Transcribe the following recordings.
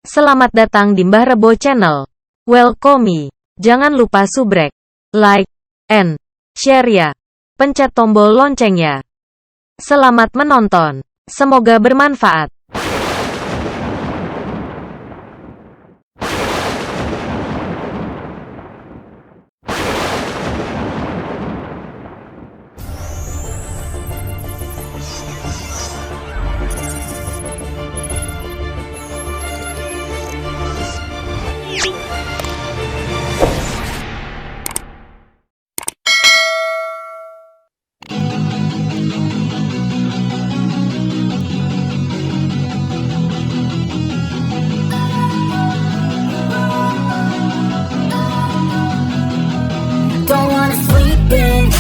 Selamat datang di Mbah Rebo Channel. Welcome. Jangan lupa subrek, like, and share ya. Pencet tombol loncengnya. Selamat menonton. Semoga bermanfaat.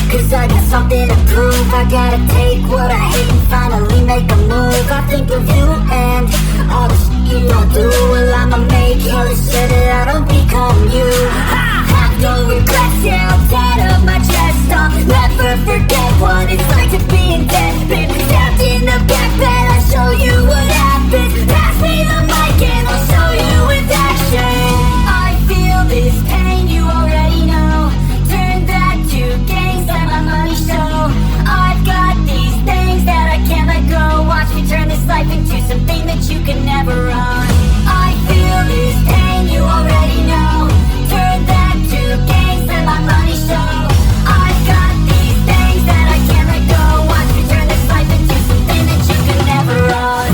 Cause I got something to prove. I gotta take what I hate and finally make a move. I think of you and all the shit you don't do. Well, I'ma make hella sure that I don't become you. I have no regrets, yeah, I'll tie up my chest. I'll never forget what it's like to be in debt. Been stabbed in the back bed, I'll show you what happens. Pass me the mic and I'll show you with action. I feel this pain, you already know. Turn that to gains, let my money show. I've got these things that I can't let go. Watch me turn this life into something that you can never run. I feel this pain, you already know. Turn that to gains, let my money show. I've got these things that I can't let go. Watch me turn this life into something that you can never run.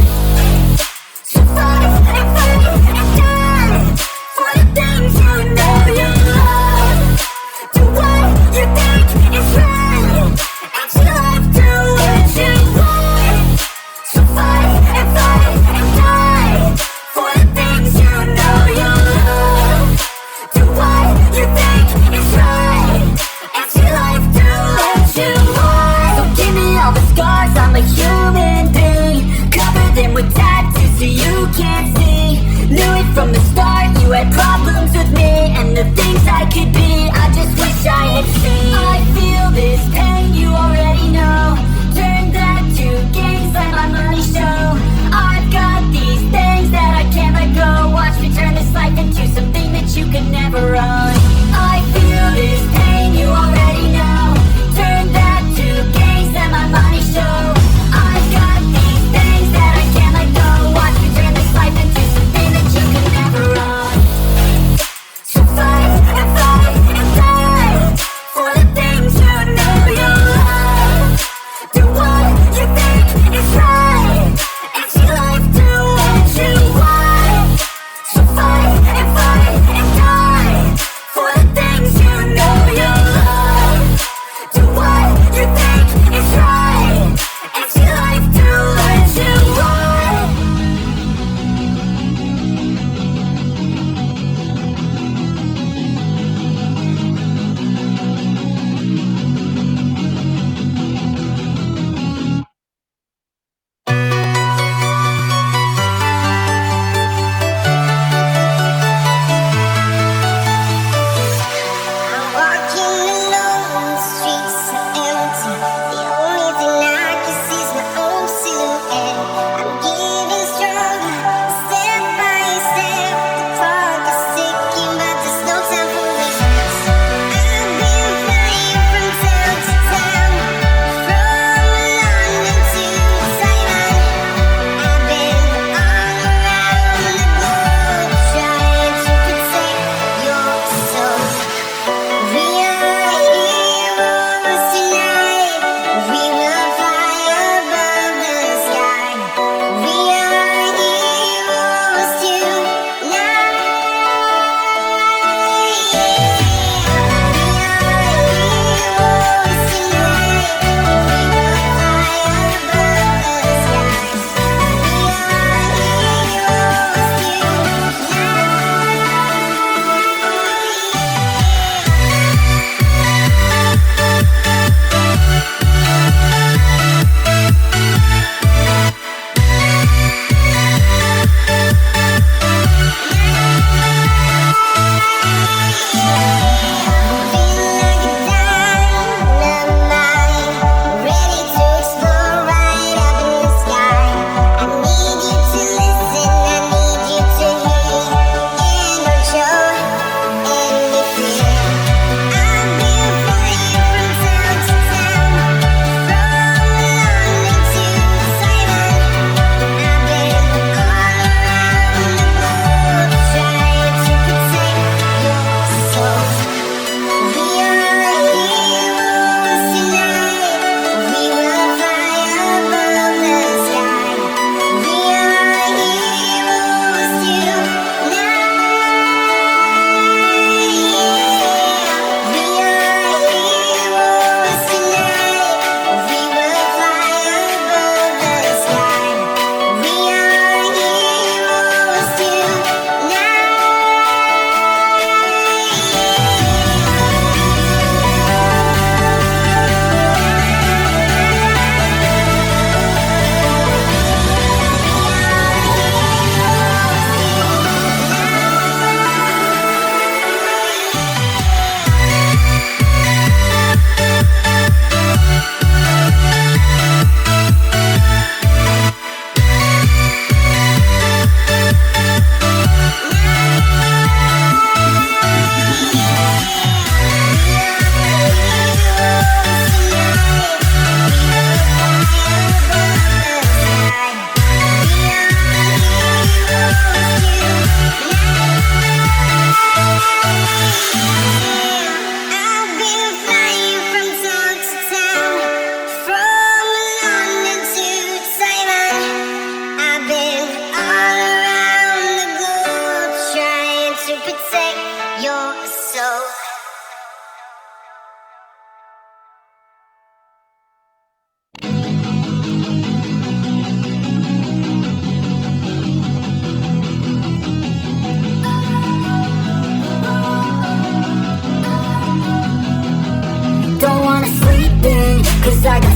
So fight and fight and die for the things you know you love. Do what you think is right, and you have to what you want. So fight and die for the things you know you love. Do what you think is right, and you have to what you want. So give me all the scars, I'm a human being. Cover them with tattoos so you can't see. Knew it from the start, you had problems with me and the things I could be, I just wish I had seen. I feel this pain, you already know. Turn that to gains, let my money show. I've got these things that I can't let go. Watch me turn this life into something that you can never run. I feel this pain, you already know. Turn that to gains, let my money show. I've got these things that I can't let go. Watch me turn this life into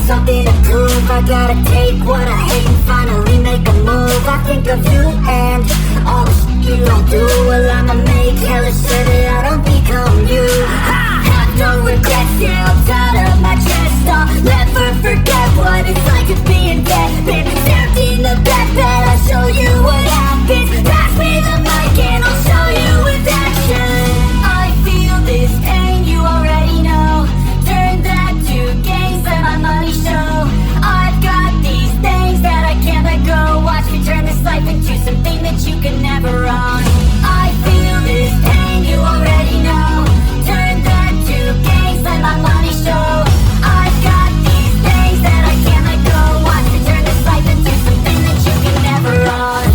something to prove. I gotta take what I hate and finally make a move. I think of you and all the shit you don't do. Well, I'ma make hella sure that I don't become you. Have no regrets, yeah, I'm tired of my chest. I'll never forget what it's like to be in debt. Been stabbed in the back bed, I'll show you what happens. Pass me the mic and I'll show you with action. I feel this pain, you already know. Turn that to gains, let my money show. I've got these things that I can't let go. Watch me turn this life into something that you can never own. I feel this pain, you already know. Turn that to gains, let my money show. I've got these things that I can't let go. Watch me turn this life into something that you can never own.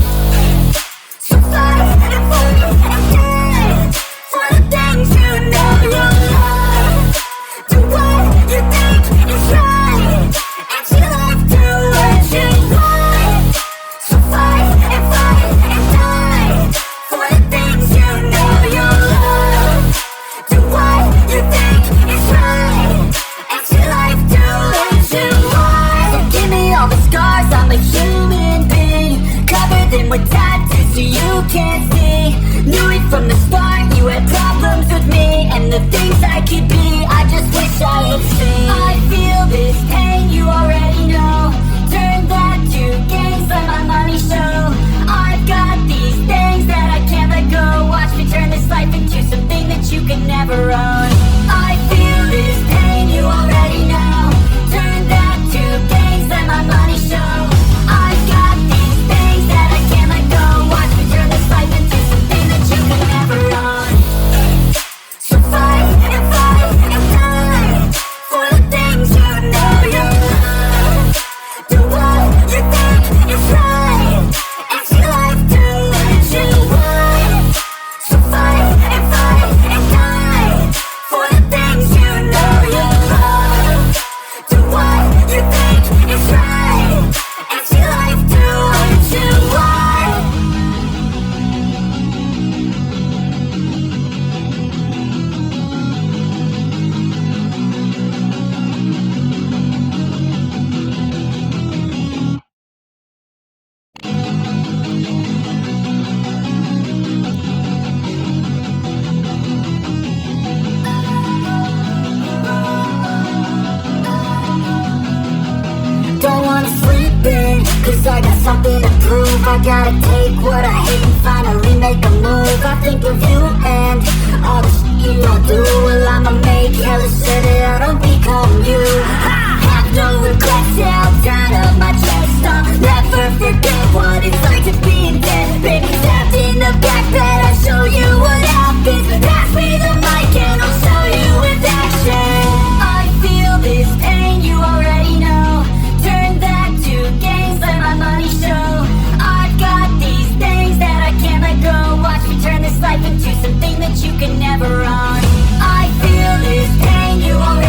So fight and fight and die for the things you know you love. Do what you think is right, and you have to what you want. So fight and die for the things you know you love. Do what you think is right, and you have to what you want. So give me all the scars, I'm a human being. Cover them with tattoos so you can't see. Knew it from the start, you had problems with me and the things I could be. I just wish I had seen. I feel this pain, you already know. Turn that to gains, let my money show. I've got these things that I can't let go. Watch me turn this life into something that you can never own. I feel this pain, you already know. Turn that to gains, let my money show. I've got these things that I can't let go. Watch me turn this life into something that you can never own. So fight and die for the things you know you love. Do what you think is right, and you have to what you want. So fight and die for the things you know you love. Do what you think is right, and you have to what you want. Don't wanna sleep in, cause I got something to prove. I gotta take what I hate and finally make a move. I think of you and all the shit you don't do. Well, I'ma make hella sure that I don't become you. Have no regrets, yeah, I'm tired of my chest. I'll never forget what it's like to be in debt. Been stabbed in the back bed, I'll show you what happens. Pass me the mic and I'll show you with action. I feel this pain, you already know. Turn that to gains, let my money show. I've got these things that I can't let go. Watch me turn this life into something that you can never own. I feel this pain, you already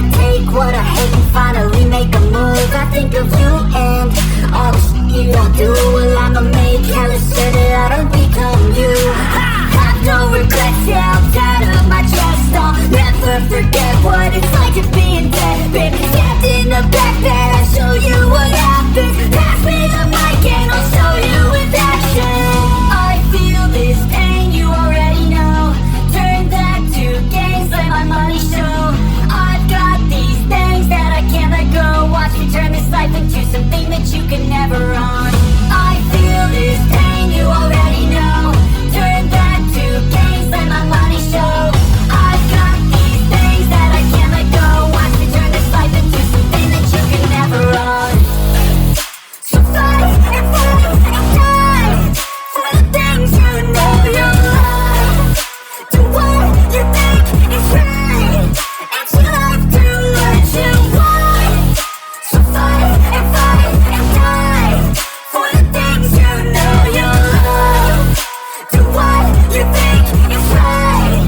gotta take what I hate and finally make a move. I think of you and all the shit you don't do. Well, I'ma make hella sure that I don't become you. Have no regrets, yeah, I'm tired of my chest. I'll never forget what it's like to be in debt. Been stabbed in the back bed, I'll show you what happens. Pass me the mic and I'll show you with action. I feel this pain, you already know. Turn that to gains, let my money show. I've got these things that I can't let go. Watch me turn this life into something that you can never own. I feel this pain, you already know. Turn that to gains, let my money show. I've got these things that I can't let go. Watch me turn this life into something that you can never own. So fight and fight and die for the things you know you love. Do what you think is right. It's your life to let you want. So fight and die for the things you know you love. Do what you think is right.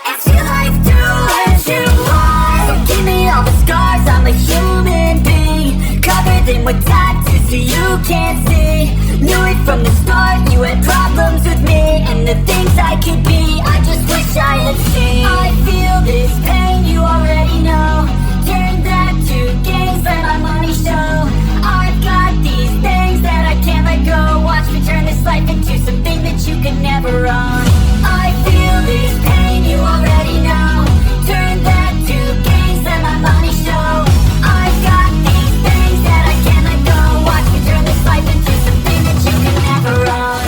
It's your life to let you want. So give me all the scars, I'm a human being. Cover them with tattoos so you can't see. Knew it from the start, you had problems with me and the things I could be, I just wish I had seen. I feel this pain, you already know. Turn that to gains, let my money show. I've got these things that I can't let go. Watch me turn this life into something that you can never own. I feel this pain, you already know. Turn that to gains, let my money show. I've got these things that I can't let go. Watch me turn this life into something that you can never own.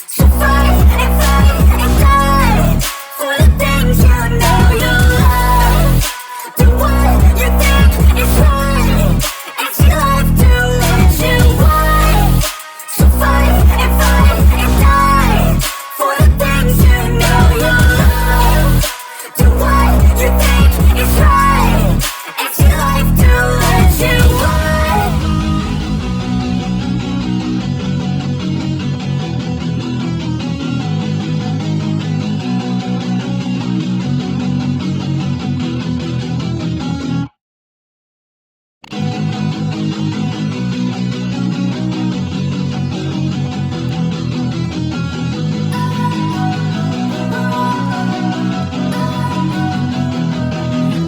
So fight and die for the things you know you love. Do what you think is right. It's your life to let you want. So fight and die for the things you know you love. Do what you think is right. It's your life to let you want.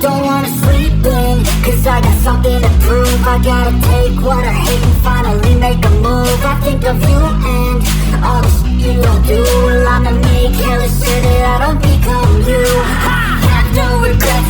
Don't wanna sleep in, cause I got something to prove. I gotta take what I hate and finally make a move. I think of you and all the shit you don't do. Well, I'ma make hella sure that I don't become you. Have no regrets,